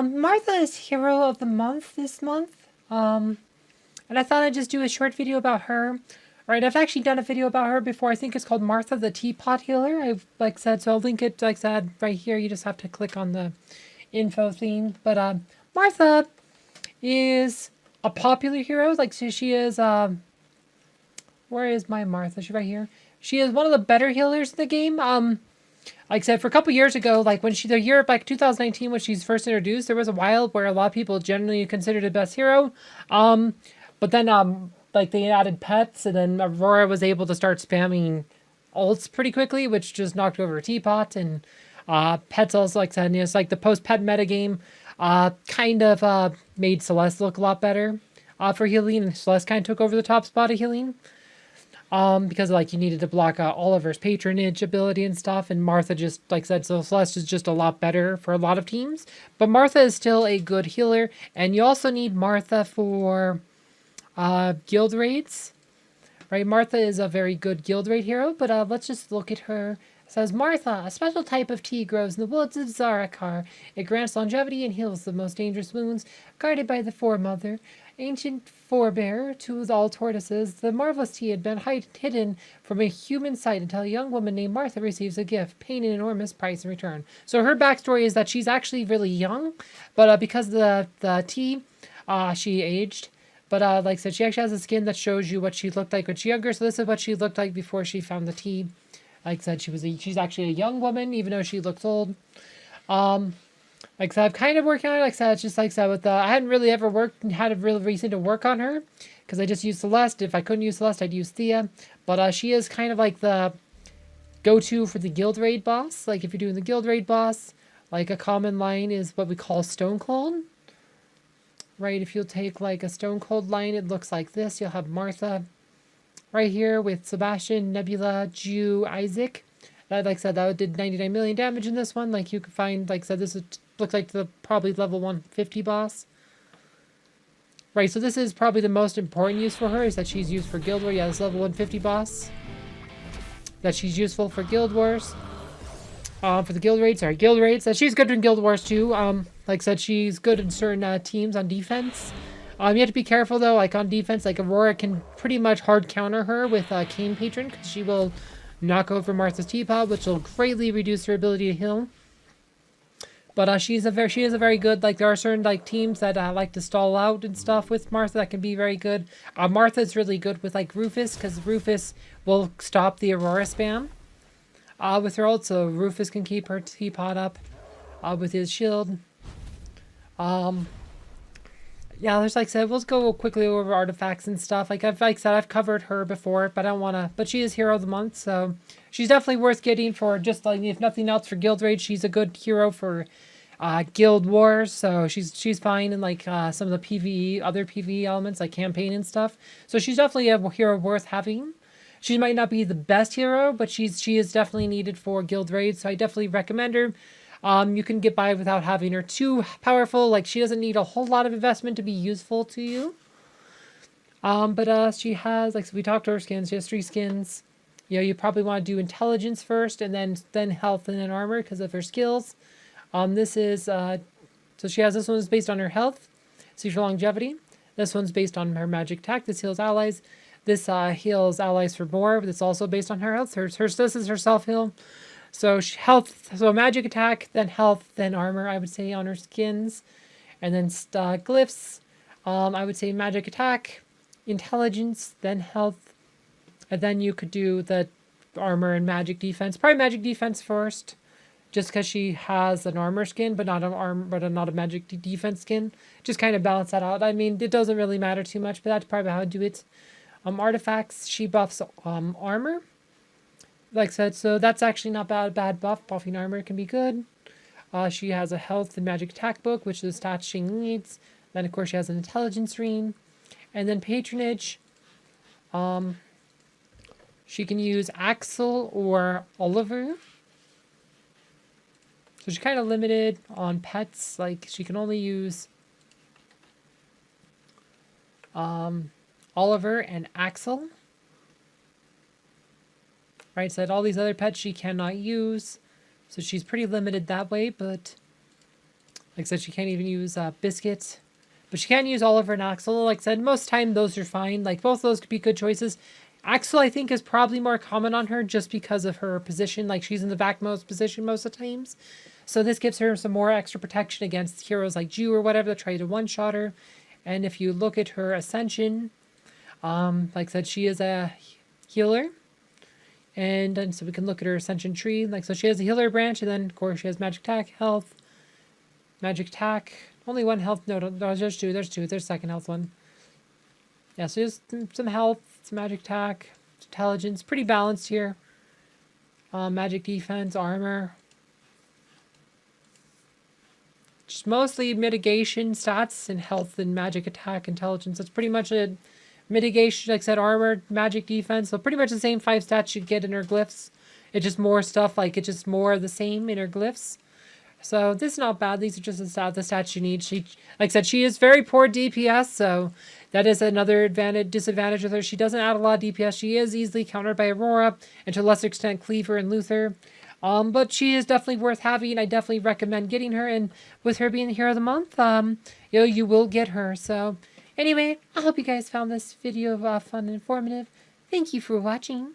Martha is Hero of the Month this month. And I thought I'd just do a short video about her. Alright, I've actually done a video about her before. I think it's called Martha the Teapot Healer. I've said, so I'll link it like that right here. You just have to click on the info theme. But Martha is a popular hero. Like, so she is where is my Martha? She's right here. She is one of the better healers in the game. Like I said, for a couple years ago, like when the year like 2019 when she's first introduced, there was a while where a lot of people generally considered the best hero. But then like they added pets, and then Aurora was able to start spamming ults pretty quickly, which just knocked over a teapot. And pets also, like I said, it's like the post-pet metagame kind of made Celeste look a lot better for healing, and Celeste kind of took over the top spot of healing. Because like you needed to block out Oliver's patronage ability and stuff, and Martha just, like I said, so Celeste is just a lot better for a lot of teams. But Martha is still a good healer, and you also need Martha for guild raids, right? Martha is a very good guild raid hero, but let's just look at her. It says, Martha, a special type of tea grows in the woods of Zarakar. It grants longevity and heals the most dangerous wounds, guarded by the Foremother, ancient forebear to all tortoises. The marvelous tea had been hidden from a human sight until a young woman named Martha receives a gift, paying an enormous price in return. So her backstory is that she's actually really young, but because of the tea, she aged. But like I said, she actually has a skin that shows you what she looked like when she was younger. So this is what she looked like before she found the tea. Like I said, she's actually a young woman, even though she looks old. Like I said, I'm kind of working on it. Like I said, it's just like I said, with I hadn't really ever had a real reason to work on her, because I just used Celeste. If I couldn't use Celeste, I'd use Thea. But she is kind of like the go-to for the guild raid boss. Like if you're doing the guild raid boss, like a common line is what we call Stone Cold. Right, if you'll take like a Stone Cold line, it looks like this. You'll have Martha right here with Sebastian, Nebula, Jew, Isaac. That, like I said, that did 99 million damage in this one. Like you could find, like I said, this looks like the probably level 150 boss. Right, so this is probably the most important use for her, is that she's used for Guild Wars. Yeah, this level 150 boss. That she's useful for Guild Wars. For the guild raids, guild raids. She's good in Guild Wars too. Like I said, she's good in certain teams on defense. You have to be careful though, like on defense, like Aurora can pretty much hard counter her with Cane Patron, because she will knock over Martha's teapot, which will greatly reduce her ability to heal. But she is a very good, like there are certain like teams that like to stall out and stuff with Martha that can be very good. Martha's really good with like Rufus, because Rufus will stop the Aurora spam. With her ult, so Rufus can keep her teapot up with his shield. Yeah, there's like I said, we'll just go quickly over artifacts and stuff. Like I said, I've covered her before, but I don't want to. But she is Hero of the Month, so she's definitely worth getting for just like, if nothing else, for Guild Raid. She's a good hero for Guild Wars, so she's fine in like some of the PvE, other PvE elements like campaign and stuff. So she's definitely a hero worth having. She might not be the best hero, but she is definitely needed for guild raids, so I definitely recommend her. You can get by without having her too powerful. Like, she doesn't need a whole lot of investment to be useful to you. But she has, like, so we talked to her skins. She has 3 skins. You know, you probably want to do intelligence first, and then health, and then armor because of her skills. This is, so she has, this one is based on her health. See for longevity. This one's based on her magic attack. This heals allies. This heals allies for more, but it's also based on her health. This is her self-heal. So health, so magic attack, then health, then armor, I would say, on her skins. And then glyphs, I would say magic attack, intelligence, then health. And then you could do the armor and magic defense. Probably magic defense first, just because she has an armor skin, but not not a magic defense skin. Just kind of balance that out. I mean, it doesn't really matter too much, but that's probably how I do it. Artifacts, she buffs armor. Like I said, so that's actually not bad buff. Buffing armor can be good. She has a health and magic attack book, which is stats she needs. Then, of course, she has an intelligence ring. And then patronage. She can use Axel or Oliver. So she's kind of limited on pets. Like, she can only use Oliver and Axel. Right, so all these other pets she cannot use. So she's pretty limited that way, but Like I said, she can't even use Biscuit. But she can use Oliver and Axel. Like I said, most time those are fine. Like both of those could be good choices. Axel, I think, is probably more common on her just because of her position. Like she's in the backmost position most of the times. So this gives her some more extra protection against heroes like Jew or whatever that try to one-shot her. And if you look at her ascension, like I said, she is a healer. And so we can look at her ascension tree. Like so she has a healer branch, and then of course she has magic attack, health, magic attack. Only one health. No, there's two. There's two. There's second health one. Yeah, so just some health, some magic attack, intelligence. Pretty balanced here. Magic defense, armor. Just mostly mitigation stats and health and magic attack, intelligence. That's pretty much it. Mitigation, like I said, armor, magic defense. So pretty much the same 5 stats you'd get in her glyphs. It's just more stuff, like it's just more of the same in her glyphs. So this is not bad. These are just the stats you need. She, like I said, she is very poor DPS, so that is another disadvantage with her. She doesn't add a lot of DPS. She is easily countered by Aurora, and to a lesser extent Cleaver and Luther. But she is definitely worth having. I definitely recommend getting her, and with her being the hero of the month, you will get her. So anyway, I hope you guys found this video fun and informative. Thank you for watching.